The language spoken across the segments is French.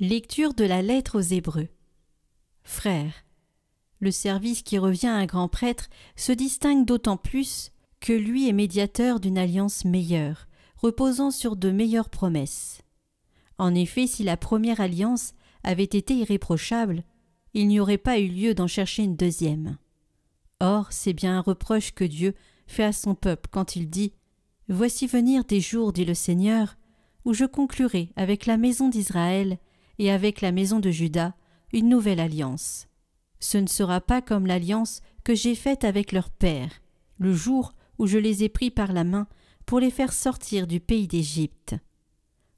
Lecture de la lettre aux Hébreux. Frères, le service qui revient à un grand prêtre se distingue d'autant plus que lui est médiateur d'une alliance meilleure, reposant sur de meilleures promesses. En effet, si la première alliance avait été irréprochable, il n'y aurait pas eu lieu d'en chercher une deuxième. Or, c'est bien un reproche que Dieu fait à son peuple quand il dit « Voici venir des jours, dit le Seigneur, où je conclurai avec la maison d'Israël et avec la maison de Juda une nouvelle alliance. Ce ne sera pas comme l'alliance que j'ai faite avec leur père, le jour où je les ai pris par la main pour les faire sortir du pays d'Égypte.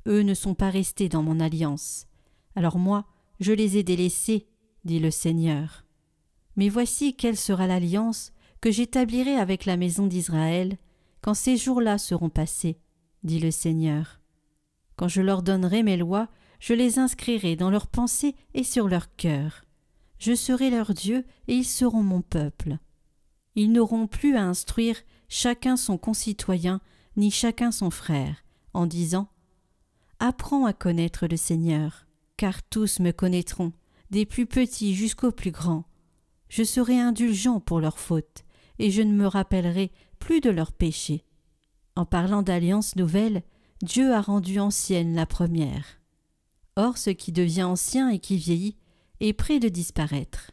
Eux ne sont pas restés dans mon alliance. Alors moi, je les ai délaissés, dit le Seigneur. Mais voici quelle sera l'alliance que j'établirai avec la maison d'Israël quand ces jours-là seront passés, dit le Seigneur. Quand je leur donnerai mes lois, je les inscrirai dans leurs pensées et sur leur cœur. Je serai leur Dieu et ils seront mon peuple. Ils n'auront plus à instruire chacun son concitoyen ni chacun son frère, en disant « Apprends à connaître le Seigneur, car tous me connaîtront, des plus petits jusqu'aux plus grands. Je serai indulgent pour leurs fautes, et je ne me rappellerai plus de leurs péchés. » En parlant d'alliance nouvelle, Dieu a rendu ancienne la première. Or, ce qui devient ancien et qui vieillit est près de disparaître.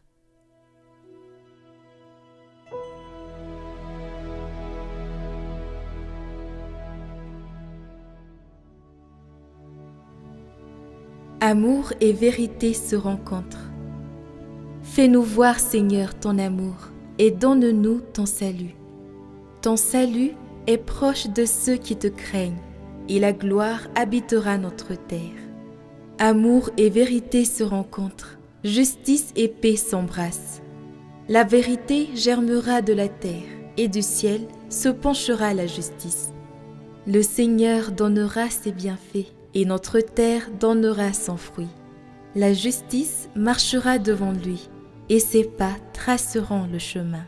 Amour et vérité se rencontrent. Fais-nous voir, Seigneur, ton amour, et donne-nous ton salut. Ton salut est proche de ceux qui te craignent, et la gloire habitera notre terre. Amour et vérité se rencontrent, justice et paix s'embrassent. La vérité germera de la terre, et du ciel se penchera la justice. Le Seigneur donnera ses bienfaits, et notre terre donnera son fruit. La justice marchera devant lui, et ses pas traceront le chemin.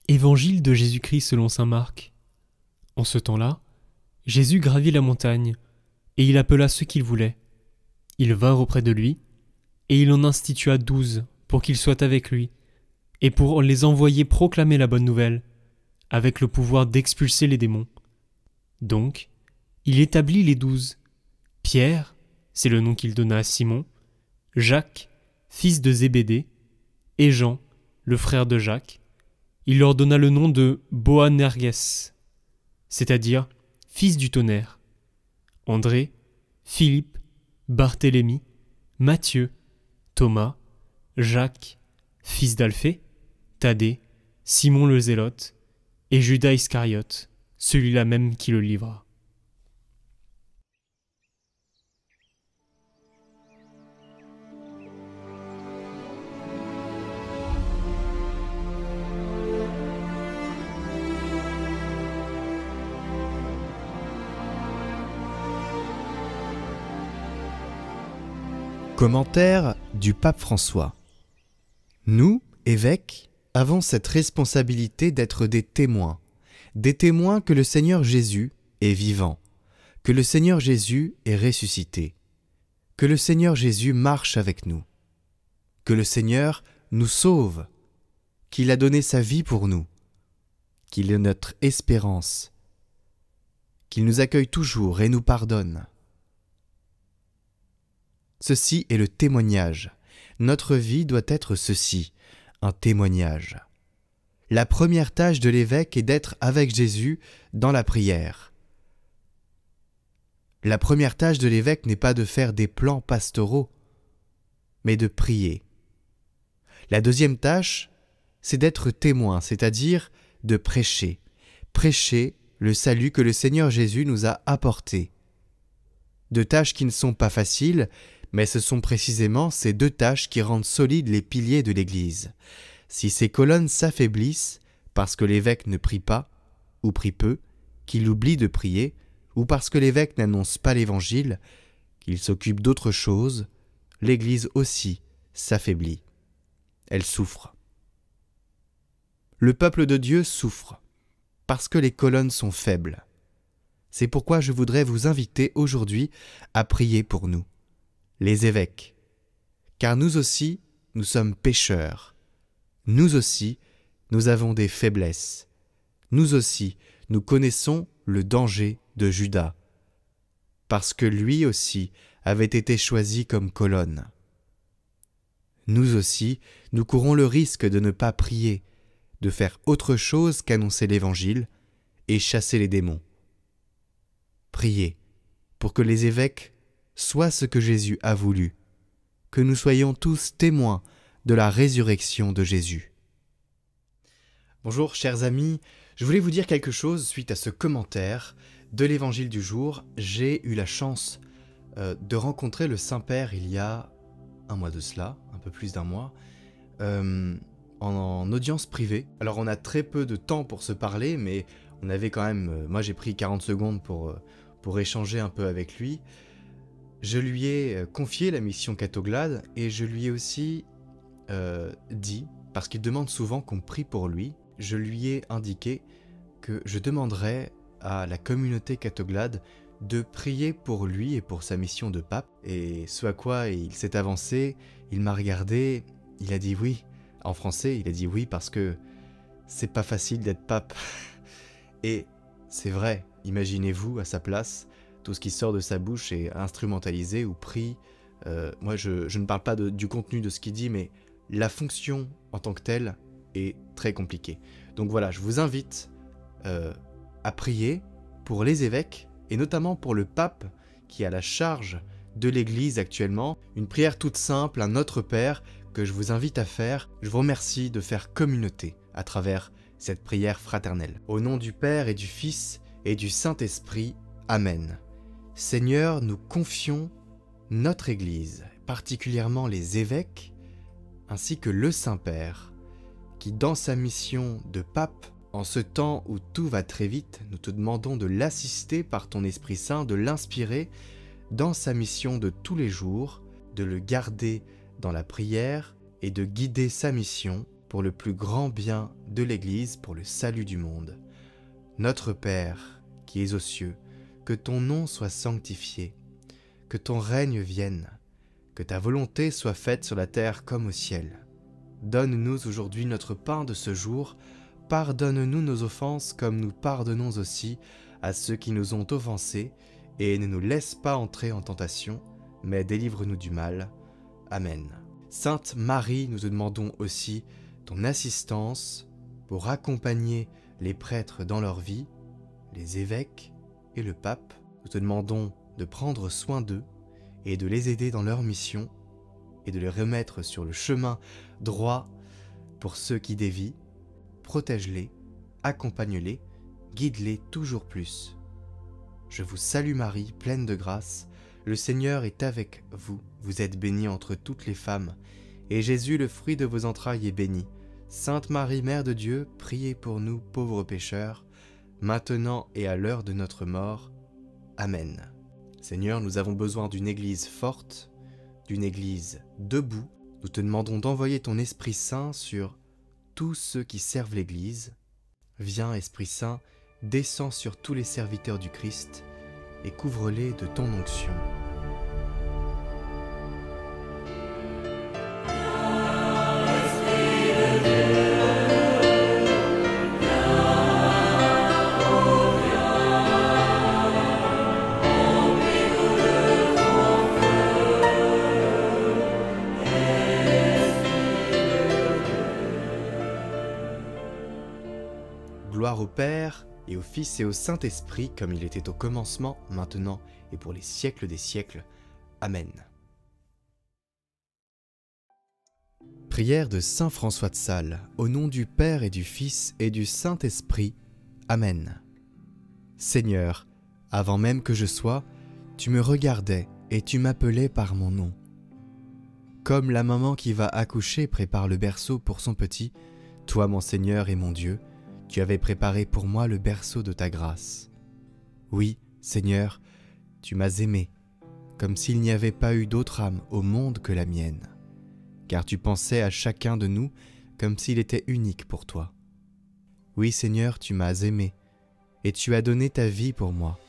Évangile de Jésus-Christ selon saint Marc. En ce temps-là, Jésus gravit la montagne, et il appela ceux qu'il voulait. Ils vinrent auprès de lui, et il en institua 12 pour qu'ils soient avec lui, et pour les envoyer proclamer la bonne nouvelle, avec le pouvoir d'expulser les démons. Donc, il établit les 12. Pierre, c'est le nom qu'il donna à Simon, Jacques, fils de Zébédée, et Jean, le frère de Jacques. Il leur donna le nom de Boanerges, c'est-à-dire fils du tonnerre. André, Philippe, Barthélemy, Matthieu, Thomas, Jacques, fils d'Alphée, Thaddée, Simon le Zélote, et Judas Iscariote, celui-là même qui le livra. Commentaire du pape François. Nous, évêques, avons cette responsabilité d'être des témoins que le Seigneur Jésus est vivant, que le Seigneur Jésus est ressuscité, que le Seigneur Jésus marche avec nous, que le Seigneur nous sauve, qu'il a donné sa vie pour nous, qu'il est notre espérance, qu'il nous accueille toujours et nous pardonne. Ceci est le témoignage. Notre vie doit être ceci, un témoignage. La première tâche de l'évêque est d'être avec Jésus dans la prière. La première tâche de l'évêque n'est pas de faire des plans pastoraux, mais de prier. La deuxième tâche, c'est d'être témoin, c'est-à-dire de prêcher. Prêcher le salut que le Seigneur Jésus nous a apporté. Deux tâches qui ne sont pas faciles, mais ce sont précisément ces deux tâches qui rendent solides les piliers de l'Église. Si ces colonnes s'affaiblissent, parce que l'évêque ne prie pas, ou prie peu, qu'il oublie de prier, ou parce que l'évêque n'annonce pas l'Évangile, qu'il s'occupe d'autre chose, l'Église aussi s'affaiblit. Elle souffre. Le peuple de Dieu souffre, parce que les colonnes sont faibles. C'est pourquoi je voudrais vous inviter aujourd'hui à prier pour nous, les évêques, car nous aussi, nous sommes pécheurs. Nous aussi, nous avons des faiblesses. Nous aussi, nous connaissons le danger de Judas, parce que lui aussi avait été choisi comme colonne. Nous aussi, nous courons le risque de ne pas prier, de faire autre chose qu'annoncer l'Évangile et chasser les démons. Priez pour que les évêques soient ce que Jésus a voulu, que nous soyons tous témoins de la résurrection de Jésus. Bonjour chers amis, je voulais vous dire quelque chose suite à ce commentaire de l'Évangile du jour. J'ai eu la chance de rencontrer le Saint-Père il y a un mois de cela, un peu plus d'un mois, en audience privée. Alors on a très peu de temps pour se parler, mais on avait quand même, moi j'ai pris 40 secondes pour échanger un peu avec lui. Je lui ai confié la mission Catoglade et je lui ai aussi dit, parce qu'il demande souvent qu'on prie pour lui, je lui ai indiqué que je demanderais à la communauté Catoglade de prier pour lui et pour sa mission de pape. Et ce à quoi il s'est avancé, il m'a regardé, il a dit oui. En français, il a dit oui parce que c'est pas facile d'être pape. Et c'est vrai, imaginez-vous à sa place, tout ce qui sort de sa bouche est instrumentalisé ou pris. Moi, je ne parle pas du contenu de ce qu'il dit, mais la fonction en tant que telle est très compliquée. Donc voilà, je vous invite à prier pour les évêques, et notamment pour le pape qui a la charge de l'Église actuellement. Une prière toute simple, un Notre Père, que je vous invite à faire. Je vous remercie de faire communauté à travers cette prière fraternelle. Au nom du Père et du Fils et du Saint-Esprit, Amen. Seigneur, nous confions notre Église, particulièrement les évêques, ainsi que le Saint-Père, qui dans sa mission de pape, en ce temps où tout va très vite, nous te demandons de l'assister par ton Esprit Saint, de l'inspirer dans sa mission de tous les jours, de le garder dans la prière et de guider sa mission pour le plus grand bien de l'Église, pour le salut du monde. Notre Père, qui es aux cieux, que ton nom soit sanctifié, que ton règne vienne, que ta volonté soit faite sur la terre comme au ciel. Donne-nous aujourd'hui notre pain de ce jour. Pardonne-nous nos offenses comme nous pardonnons aussi à ceux qui nous ont offensés, et ne nous laisse pas entrer en tentation, mais délivre-nous du mal. Amen. Sainte Marie, nous te demandons aussi ton assistance pour accompagner les prêtres dans leur vie, les évêques et le pape. Nous te demandons de prendre soin d'eux et de les aider dans leur mission et de les remettre sur le chemin droit pour ceux qui dévient. Protège-les, accompagne-les, guide-les toujours plus. Je vous salue Marie, pleine de grâce, le Seigneur est avec vous. Vous êtes bénie entre toutes les femmes, et Jésus, le fruit de vos entrailles, est béni. Sainte Marie, Mère de Dieu, priez pour nous pauvres pécheurs, maintenant et à l'heure de notre mort. Amen. Seigneur, nous avons besoin d'une Église forte, d'une Église debout. Nous te demandons d'envoyer ton Esprit Saint sur tous ceux qui servent l'Église. Viens, Esprit Saint, descends sur tous les serviteurs du Christ et couvre-les de ton onction. Gloire au Père, et au Fils et au Saint-Esprit, comme il était au commencement, maintenant et pour les siècles des siècles. Amen. Prière de Saint François de Sales, au nom du Père et du Fils et du Saint-Esprit. Amen. Seigneur, avant même que je sois, tu me regardais et tu m'appelais par mon nom. Comme la maman qui va accoucher prépare le berceau pour son petit, toi, mon Seigneur et mon Dieu, tu avais préparé pour moi le berceau de ta grâce. Oui, Seigneur, tu m'as aimé, comme s'il n'y avait pas eu d'autre âme au monde que la mienne, car tu pensais à chacun de nous comme s'il était unique pour toi. Oui, Seigneur, tu m'as aimé, et tu as donné ta vie pour moi.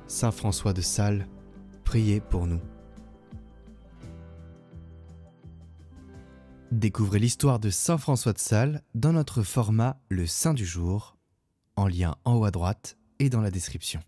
Saint François de Sales, priez pour nous. Découvrez l'histoire de Saint François de Sales dans notre format Le Saint du jour, en lien en haut à droite et dans la description.